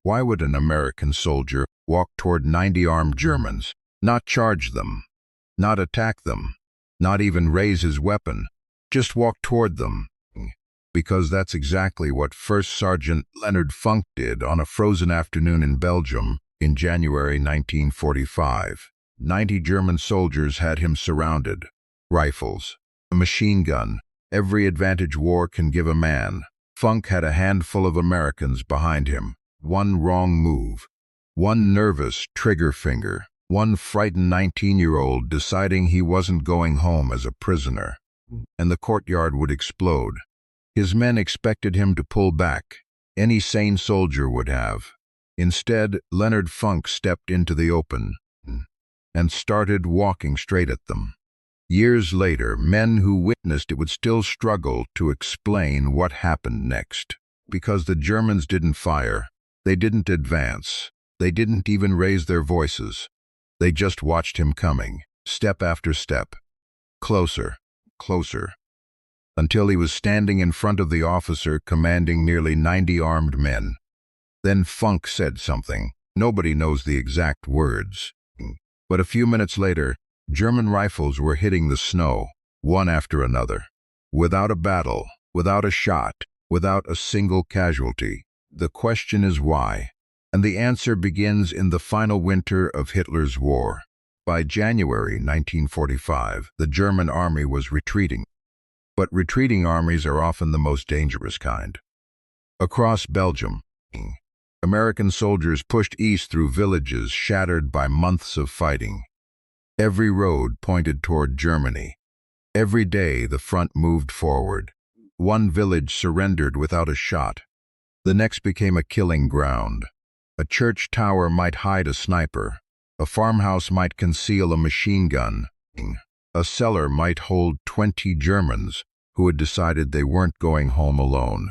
Why would an American soldier walk toward 90 armed Germans, not charge them, not attack them, not even raise his weapon, just walk toward them? Because that's exactly what First Sergeant Leonard Funk did on a frozen afternoon in Belgium in January 1945. 90 German soldiers had him surrounded. Rifles, a machine gun, every advantage war can give a man. Funk had a handful of Americans behind him. One wrong move, one nervous trigger finger, one frightened 19-year-old deciding he wasn't going home as a prisoner, and the courtyard would explode. His men expected him to pull back. Any sane soldier would have. Instead, Leonard Funk stepped into the open and started walking straight at them. Years later, men who witnessed it would still struggle to explain what happened next. Because the Germans didn't fire, they didn't advance, they didn't even raise their voices. They just watched him coming, step after step, closer, closer, until he was standing in front of the officer commanding nearly 90 armed men. Then Funk said something. Nobody knows the exact words. But a few minutes later, German rifles were hitting the snow, one after another. Without a battle, without a shot, without a single casualty. The question is why? And the answer begins in the final winter of Hitler's war. By January 1945, the German army was retreating. But retreating armies are often the most dangerous kind. Across Belgium, American soldiers pushed east through villages shattered by months of fighting. Every road pointed toward Germany. Every day the front moved forward. One village surrendered without a shot. The next became a killing ground. A church tower might hide a sniper. A farmhouse might conceal a machine gun. A cellar might hold 20 Germans who had decided they weren't going home alone.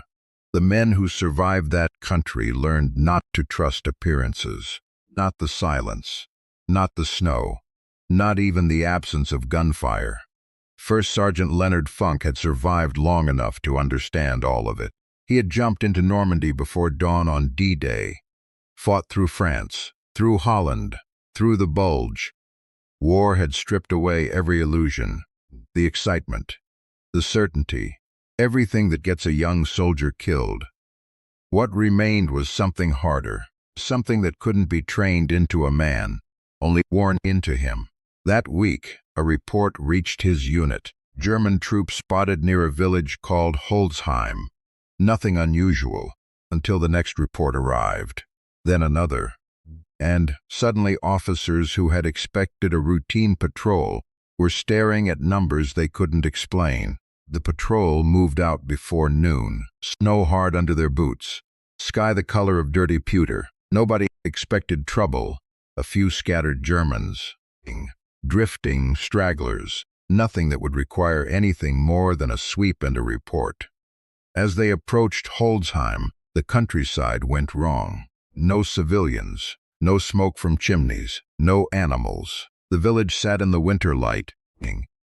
The men who survived that country learned not to trust appearances, not the silence, not the snow, not even the absence of gunfire. First Sergeant Leonard Funk had survived long enough to understand all of it. He had jumped into Normandy before dawn on D-Day, fought through France, through Holland, through the Bulge. War had stripped away every illusion, the excitement, the certainty, everything that gets a young soldier killed. What remained was something harder, something that couldn't be trained into a man, only worn into him. That week, a report reached his unit. German troops spotted near a village called Holzheim. Nothing unusual, until the next report arrived. Then another. And suddenly officers who had expected a routine patrol were staring at numbers they couldn't explain. The patrol moved out before noon, snow hard under their boots, sky the color of dirty pewter. Nobody expected trouble. A few scattered Germans, drifting stragglers, nothing that would require anything more than a sweep and a report. As they approached Holzheim, the countryside went wrong. No civilians, no smoke from chimneys, no animals. The village sat in the winter light,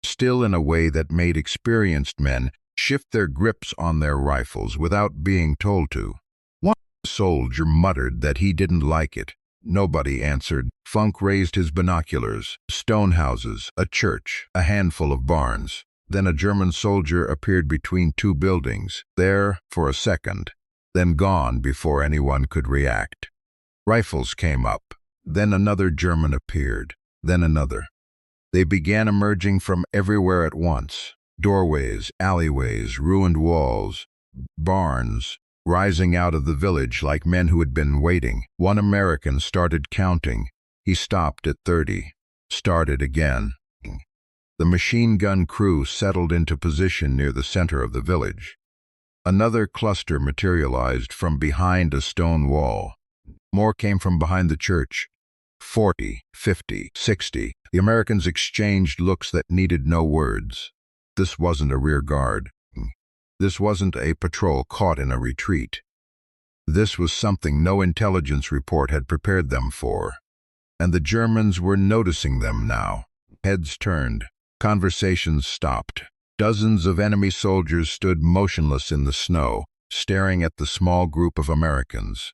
still in a way that made experienced men shift their grips on their rifles without being told to. One soldier muttered that he didn't like it. Nobody answered. Funk raised his binoculars. Stone houses, a church, a handful of barns. Then a German soldier appeared between two buildings, there for a second, then gone before anyone could react. Rifles came up. Then another German appeared. Then another. They began emerging from everywhere at once. Doorways, alleyways, ruined walls, barns, rising out of the village like men who had been waiting. One American started counting. He stopped at 30. Started again. The machine gun crew settled into position near the center of the village. Another cluster materialized from behind a stone wall. More came from behind the church. 40, 50, 60. The Americans exchanged looks that needed no words. This wasn't a rear guard. This wasn't a patrol caught in a retreat. This was something no intelligence report had prepared them for. And the Germans were noticing them now. Heads turned. Conversations stopped. Dozens of enemy soldiers stood motionless in the snow, staring at the small group of Americans.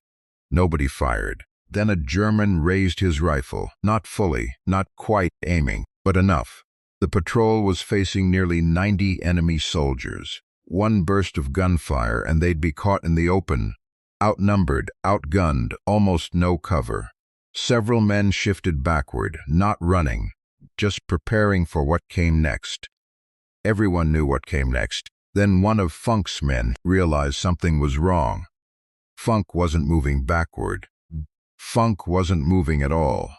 Nobody fired. Then a German raised his rifle, not fully, not quite aiming, but enough. The patrol was facing nearly 90 enemy soldiers. One burst of gunfire and they'd be caught in the open, outnumbered, outgunned, almost no cover. Several men shifted backward, not running, just preparing for what came next. Everyone knew what came next. Then one of Funk's men realized something was wrong. Funk wasn't moving backward. Funk wasn't moving at all.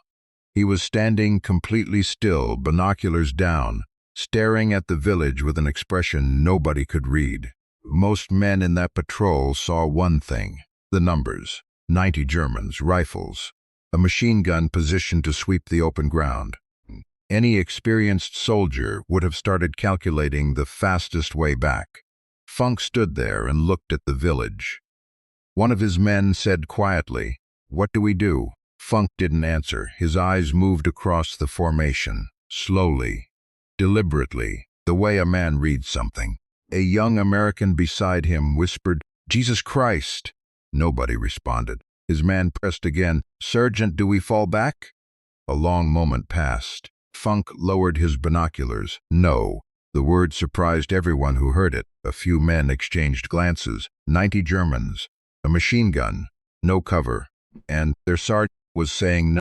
He was standing completely still, binoculars down, staring at the village with an expression nobody could read. Most men in that patrol saw one thing: the numbers. 90 Germans, rifles, a machine gun positioned to sweep the open ground. Any experienced soldier would have started calculating the fastest way back. Funk stood there and looked at the village. One of his men said quietly, "What do we do?" Funk didn't answer. His eyes moved across the formation, slowly, deliberately, the way a man reads something. A young American beside him whispered, "Jesus Christ!" Nobody responded. His man pressed again, "Sergeant, do we fall back?" A long moment passed. Funk lowered his binoculars. "No." The word surprised everyone who heard it. A few men exchanged glances. 90 Germans, a machine gun, no cover, and their sergeant was saying no.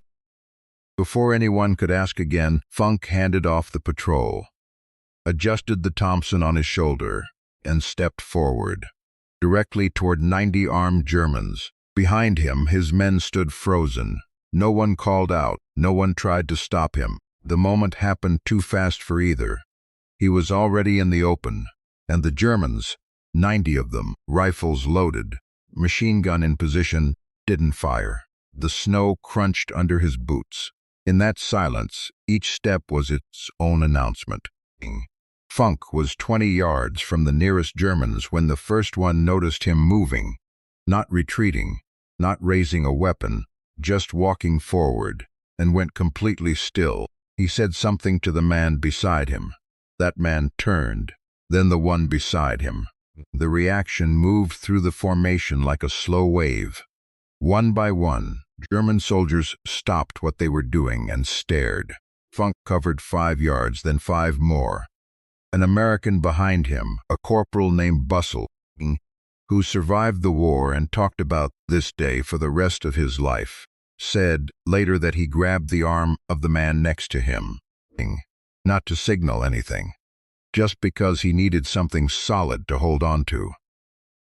Before anyone could ask again, Funk handed off the patrol, adjusted the Thompson on his shoulder, and stepped forward, directly toward 90 armed Germans. Behind him, his men stood frozen. No one called out. No one tried to stop him. The moment happened too fast for either. He was already in the open, and the Germans, 90 of them, rifles loaded, machine gun in position, didn't fire. The snow crunched under his boots. In that silence, each step was its own announcement. Funk was 20 yards from the nearest Germans when the first one noticed him moving, not retreating, not raising a weapon, just walking forward, and went completely still. He said something to the man beside him. That man turned, then the one beside him. The reaction moved through the formation like a slow wave. One by one, German soldiers stopped what they were doing and stared. Funk covered 5 yards, then 5 more. An American behind him, a corporal named Bustle, who survived the war and talked about this day for the rest of his life, said later that he grabbed the arm of the man next to him, not to signal anything, just because he needed something solid to hold on to.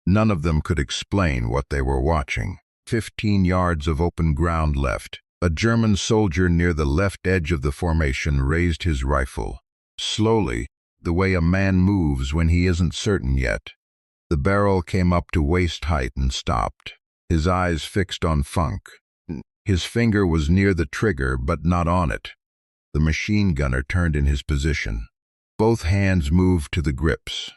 None of them could explain what they were watching. 15 yards of open ground left. A German soldier near the left edge of the formation raised his rifle. Slowly, the way a man moves when he isn't certain yet. The barrel came up to waist height and stopped. His eyes fixed on Funk. His finger was near the trigger, but not on it. The machine gunner turned in his position. Both hands moved to the grips.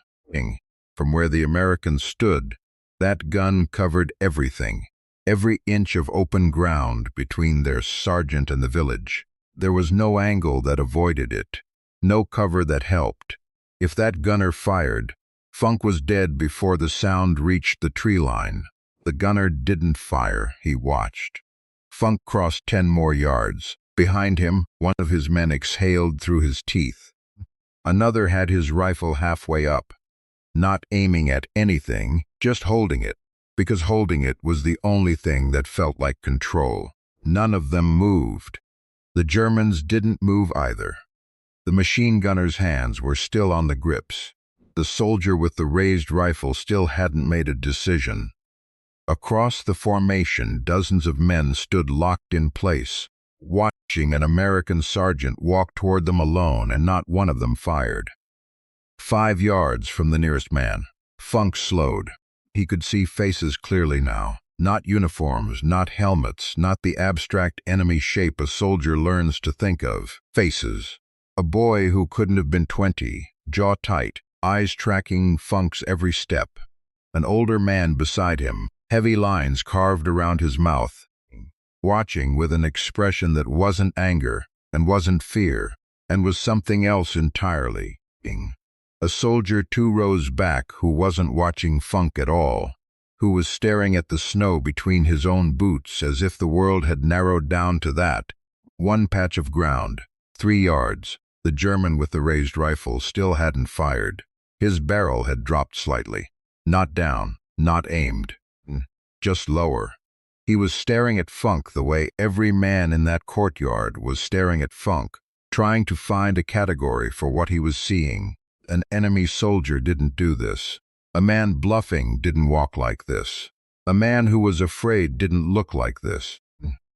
From where the American stood, that gun covered everything. Every inch of open ground between their sergeant and the village. There was no angle that avoided it, no cover that helped. If that gunner fired, Funk was dead before the sound reached the tree line. The gunner didn't fire, he watched. Funk crossed 10 more yards. Behind him, one of his men exhaled through his teeth. Another had his rifle halfway up, not aiming at anything, just holding it, because holding it was the only thing that felt like control. None of them moved. The Germans didn't move either. The machine gunner's hands were still on the grips. The soldier with the raised rifle still hadn't made a decision. Across the formation, dozens of men stood locked in place, watching an American sergeant walk toward them alone, and not one of them fired. 5 yards from the nearest man, Funk slowed. He could see faces clearly now. Not uniforms, not helmets, not the abstract enemy shape a soldier learns to think of. Faces. A boy who couldn't have been 20, jaw tight, eyes tracking Funk's every step. An older man beside him, heavy lines carved around his mouth, watching with an expression that wasn't anger and wasn't fear and was something else entirely. A soldier 2 rows back who wasn't watching Funk at all, who was staring at the snow between his own boots as if the world had narrowed down to that. One patch of ground, 3 yards. The German with the raised rifle still hadn't fired. His barrel had dropped slightly. Not down, not aimed, just lower. He was staring at Funk the way every man in that courtyard was staring at Funk, trying to find a category for what he was seeing. An enemy soldier didn't do this. A man bluffing didn't walk like this. A man who was afraid didn't look like this.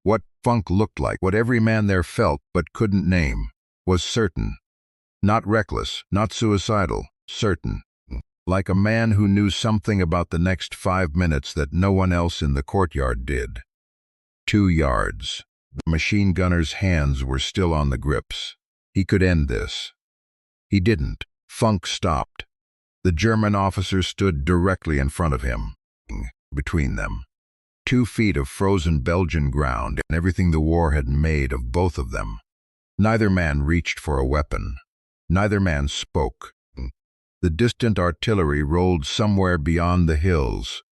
What Funk looked like, what every man there felt but couldn't name, was certain. Not reckless, not suicidal, certain. Like a man who knew something about the next 5 minutes that no one else in the courtyard did. 2 yards. The machine gunner's hands were still on the grips. He could end this. He didn't. Funk stopped. The German officer stood directly in front of him, between them. 2 feet of frozen Belgian ground and everything the war had made of both of them. Neither man reached for a weapon. Neither man spoke. The distant artillery rolled somewhere beyond the hills,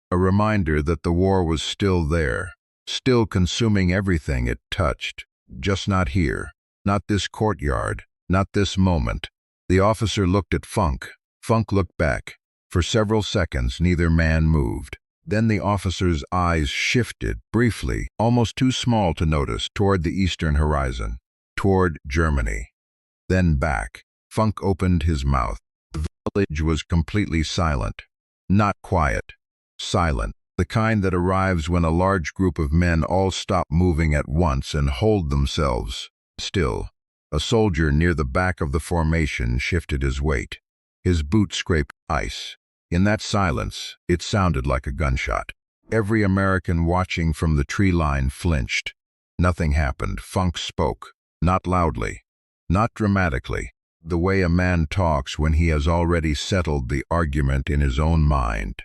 a reminder that the war was still there, still consuming everything it touched, just not here, not this courtyard, not this moment. The officer looked at Funk. Funk looked back. For several seconds, neither man moved. Then the officer's eyes shifted, briefly, almost too small to notice, toward the eastern horizon, toward Germany. Then back. Funk opened his mouth. The village was completely silent. Not quiet. Silent. The kind that arrives when a large group of men all stop moving at once and hold themselves still. A soldier near the back of the formation shifted his weight. His boot scraped ice. In that silence, it sounded like a gunshot. Every American watching from the tree line flinched. Nothing happened. Funk spoke. Not loudly. Not dramatically. The way a man talks when he has already settled the argument in his own mind.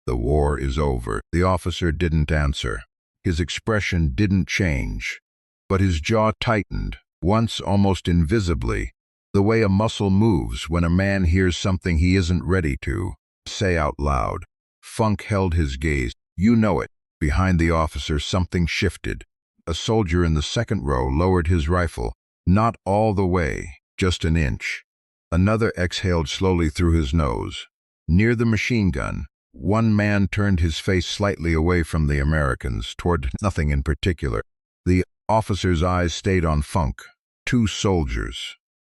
The war is over. The officer didn't answer. His expression didn't change. But his jaw tightened, once almost invisibly, the way a muscle moves when a man hears something he isn't ready to say out loud. Funk held his gaze. You know it. Behind the officer, something shifted. A soldier in the second row lowered his rifle. Not all the way, just an inch. Another exhaled slowly through his nose. Near the machine gun, one man turned his face slightly away from the Americans, toward nothing in particular. The officer's eyes stayed on Funk. 2 soldiers.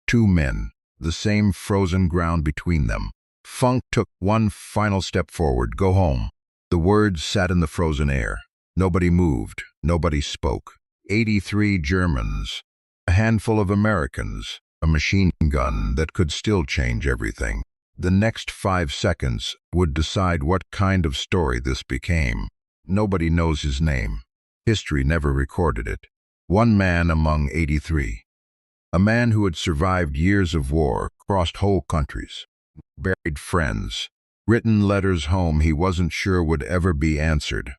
2 men. The same frozen ground between them. Funk took one final step forward. Go home. The words sat in the frozen air. Nobody moved. Nobody spoke. 83 Germans. A handful of Americans. A machine gun that could still change everything. The next 5 seconds would decide what kind of story this became. Nobody knows his name. History never recorded it. One man among 83. A man who had survived years of war, crossed whole countries, buried friends, written letters home he wasn't sure would ever be answered.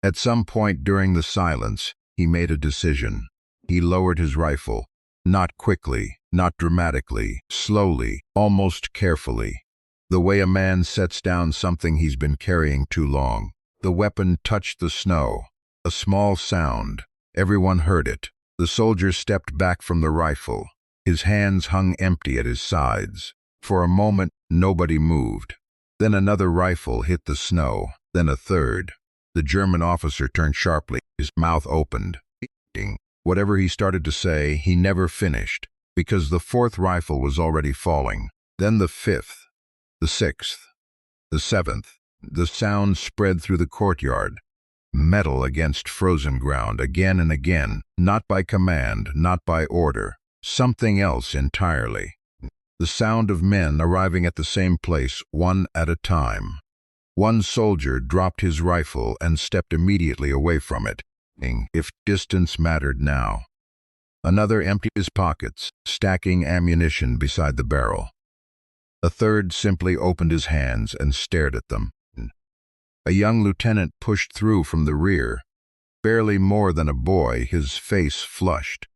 At some point during the silence, he made a decision. He lowered his rifle. Not quickly, not dramatically, slowly, almost carefully. The way a man sets down something he's been carrying too long. The weapon touched the snow. A small sound. Everyone heard it. The soldier stepped back from the rifle. His hands hung empty at his sides. For a moment, nobody moved. Then another rifle hit the snow. Then a third. The German officer turned sharply. His mouth opened. Whatever he started to say, he never finished, because the 4th rifle was already falling. Then the 5th, the 6th, the 7th. The sound spread through the courtyard. Metal against frozen ground, again and again, not by command, not by order. Something else entirely. The sound of men arriving at the same place, one at a time. One soldier dropped his rifle and stepped immediately away from it, if distance mattered now. Another emptied his pockets, stacking ammunition beside the barrel. A third simply opened his hands and stared at them. A young lieutenant pushed through from the rear. Barely more than a boy, his face flushed.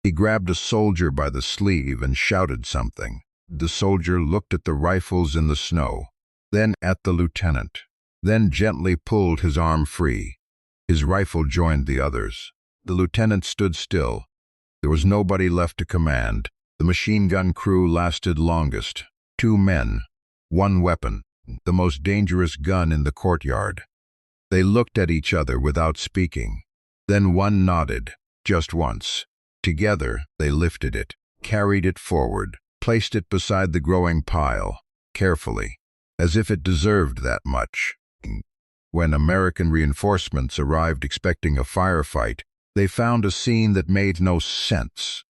He grabbed a soldier by the sleeve and shouted something. The soldier looked at the rifles in the snow, then at the lieutenant. then gently pulled his arm free. His rifle joined the others. The lieutenant stood still. There was nobody left to command. The machine gun crew lasted longest. 2 men, 1 weapon, the most dangerous gun in the courtyard. They looked at each other without speaking. Then one nodded, just once. Together, they lifted it, carried it forward, placed it beside the growing pile, carefully, as if it deserved that much. When American reinforcements arrived expecting a firefight, they found a scene that made no sense.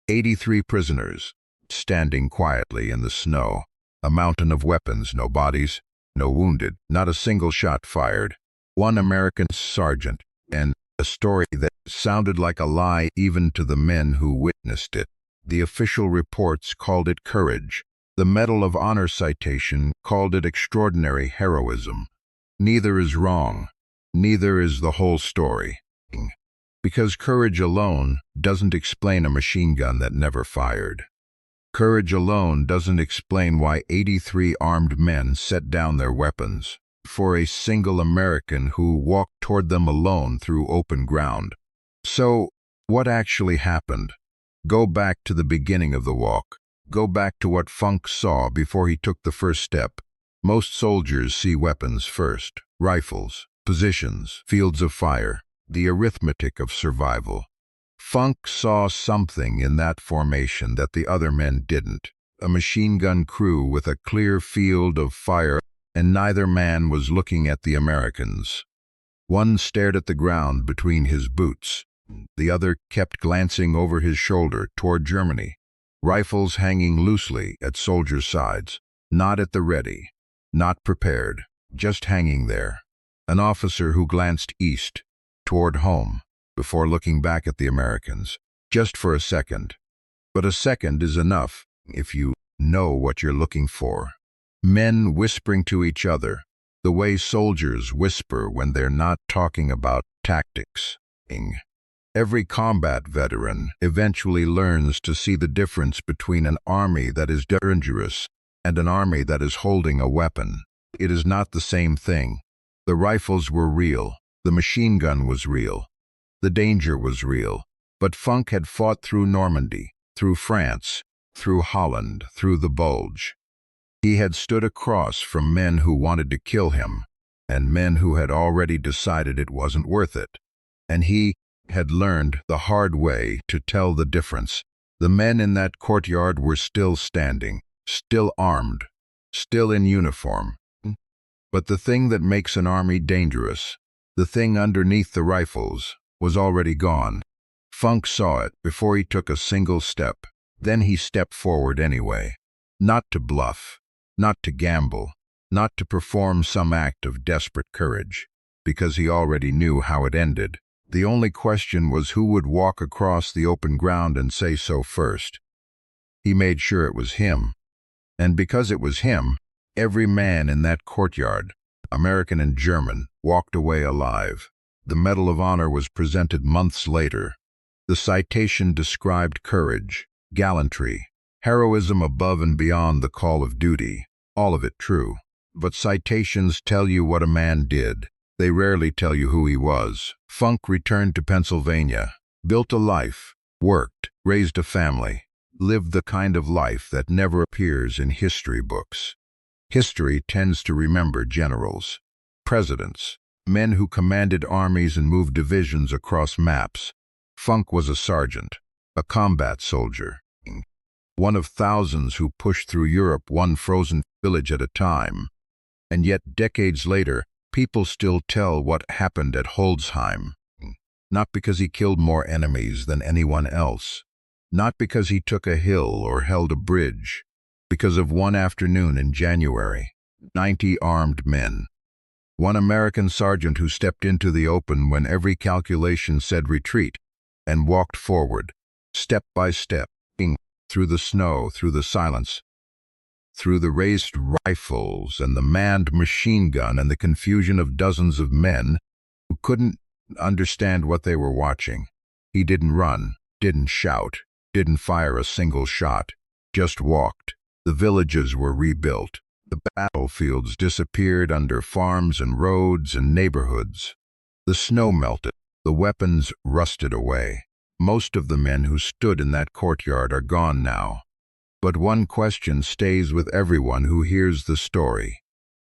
83 prisoners, standing quietly in the snow. A mountain of weapons, no bodies, no wounded, not a single shot fired. 1 American sergeant, and a story that sounded like a lie even to the men who witnessed it. The official reports called it courage. The Medal of Honor citation called it extraordinary heroism. Neither is wrong. Neither is the whole story. Because courage alone doesn't explain a machine gun that never fired. Courage alone doesn't explain why 83 armed men set down their weapons for a single American who walked toward them alone through open ground. So, what actually happened? Go back to the beginning of the walk. Go back to what Funk saw before he took the first step. Most soldiers see weapons first. Rifles, positions, fields of fire, the arithmetic of survival. Funk saw something in that formation that the other men didn't. A machine gun crew with a clear field of fire, and neither man was looking at the Americans. One stared at the ground between his boots. The other kept glancing over his shoulder toward Germany, rifles hanging loosely at soldiers' sides, not at the ready, not prepared, just hanging there. An officer who glanced east, toward home, before looking back at the Americans, just for a second. But a second is enough if you know what you're looking for. Men whispering to each other, the way soldiers whisper when they're not talking about tactics. Every combat veteran eventually learns to see the difference between an army that is dangerous and an army that is holding a weapon. It is not the same thing. The rifles were real. The machine gun was real. The danger was real. But Funk had fought through Normandy, through France, through Holland, through the Bulge. He had stood across from men who wanted to kill him, and men who had already decided it wasn't worth it. And he had learned the hard way to tell the difference. The men in that courtyard were still standing, still armed, still in uniform. But the thing that makes an army dangerous, the thing underneath the rifles, was already gone. Funk saw it before he took a single step. Then he stepped forward anyway. Not to bluff, not to gamble, not to perform some act of desperate courage, because he already knew how it ended. The only question was who would walk across the open ground and say so first. He made sure it was him. And because it was him, every man in that courtyard, American and German, walked away alive. The Medal of Honor was presented months later. The citation described courage, gallantry, heroism above and beyond the call of duty, all of it true. But citations tell you what a man did. They rarely tell you who he was. Funk returned to Pennsylvania, built a life, worked, raised a family, lived the kind of life that never appears in history books. History tends to remember generals, presidents, men who commanded armies and moved divisions across maps. Funk was a sergeant, a combat soldier, one of thousands who pushed through Europe one frozen village at a time. And yet, decades later, people still tell what happened at Holzheim. Not because he killed more enemies than anyone else, not because he took a hill or held a bridge, because of one afternoon in January, 90 armed men. One American sergeant who stepped into the open when every calculation said retreat, and walked forward, step by step, through the snow, through the silence, through the raised rifles and the manned machine gun and the confusion of dozens of men who couldn't understand what they were watching. He didn't run, didn't shout, didn't fire a single shot, just walked. The villages were rebuilt. The battlefields disappeared under farms and roads and neighborhoods. The snow melted. The weapons rusted away. Most of the men who stood in that courtyard are gone now. But one question stays with everyone who hears the story.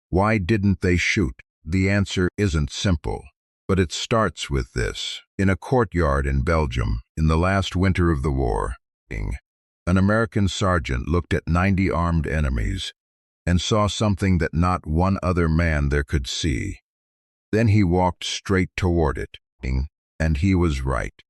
Why didn't they shoot? The answer isn't simple, but it starts with this. In a courtyard in Belgium, in the last winter of the war, an American sergeant looked at 90 armed enemies and saw something that not one other man there could see. Then he walked straight toward it, and he was right.